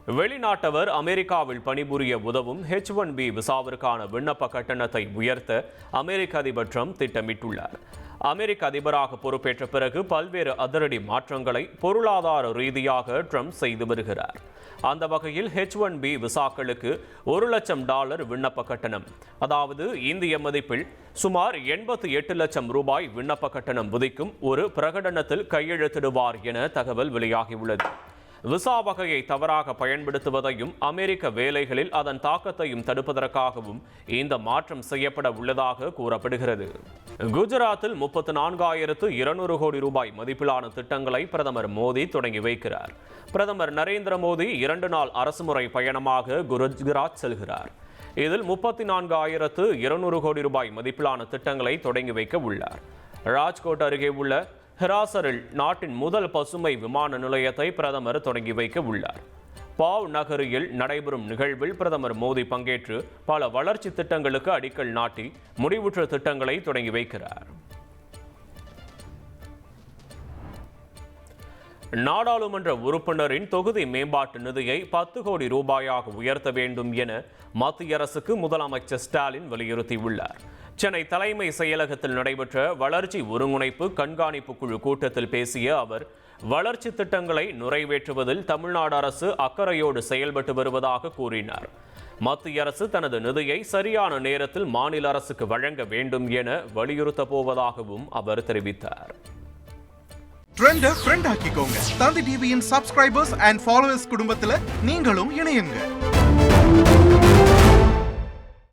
வெளிநாட்டவர் அமெரிக்காவில் பணிபுரிய உதவும் H1B விசாவிற்கான விண்ணப்ப கட்டணத்தை உயர்த்த அமெரிக்க அதிபர் ட்ரம்ப் திட்டமிட்டுள்ளார். அமெரிக்க அதிபராக பொறுப்பேற்ற பிறகு பல்வேறு அதிரடி மாற்றங்களை பொருளாதார ரீதியாக ட்ரம்ப் செய்து வருகிறார். அந்த வகையில் H1B விசாக்களுக்கு $1,00,000 விண்ணப்ப கட்டணம், அதாவது இந்திய மதிப்பில் சுமார் 88 லட்சம் ரூபாய் விண்ணப்ப கட்டணம் விதிக்கும் ஒரு பிரகடனத்தில் கையெழுத்திடுவார் என தகவல் வெளியாகியுள்ளது. விசா வகையை தவறாக பயன்படுத்துவதையும் அமெரிக்க வேலைகளில் அதன் தாக்கத்தையும் தடுப்பதற்காகவும் இந்த மாற்றம் செய்யப்பட உள்ளதாக கூறப்படுகிறது. குஜராத்தில் 34,200 கோடி ரூபாய் மதிப்பிலான திட்டங்களை பிரதமர் மோடி தொடங்கி வைக்கிறார். பிரதமர் நரேந்திர மோடி 2 நாள் அரசுமுறை பயணமாக குஜராத் செல்கிறார். இதில் 34,200 கோடி ரூபாய் மதிப்பிலான திட்டங்களை தொடங்கி வைக்க உள்ளார். ராஜ்கோட் அருகே உள்ள ஹிராசரில் நாட்டின் முதல் பசுமை விமான நிலையத்தை பிரதமர் தொடங்கி வைக்க உள்ளார். பாவ் நகரில் நடைபெறும் நிகழ்வில் பிரதமர் மோடி பங்கேற்று பல வளர்ச்சி திட்டங்களுக்கு அடிக்கல் நாட்டி முடிவுற்ற திட்டங்களை தொடங்கி வைக்கிறார். நாடாளுமன்ற உறுப்பினரின் தொகுதி மேம்பாட்டு நிதியை 10 கோடி ரூபாயாக உயர்த்த வேண்டும் என மத்திய அரசுக்கு முதலமைச்சர் ஸ்டாலின் வலியுறுத்தியுள்ளார். சென்னை தலைமை செயலகத்தில் நடைபெற்ற வளர்ச்சி ஒருங்கிணைப்பு கண்காணிப்பு குழு கூட்டத்தில் பேசிய அவர், வளர்ச்சி திட்டங்களை நிறைவேற்றுவதில் தமிழ்நாடு அரசு அக்கறையோடு செயல்பட்டு வருவதாக கூறினார். மத்திய அரசு தனது நிதியை சரியான நேரத்தில் மாநில அரசுக்கு வழங்க வேண்டும் என வலியுறுத்த போவதாகவும் அவர் தெரிவித்தார். ட்ரெண்ட ஃப்ரெண்ட் ஆக்கிக்கோங்க. தந்தி டிவியின் சப்ஸ்கிரைபர்ஸ் அண்ட் ஃபாலோவர்ஸ் குடும்பத்தில் நீங்களும் இணையுங்க.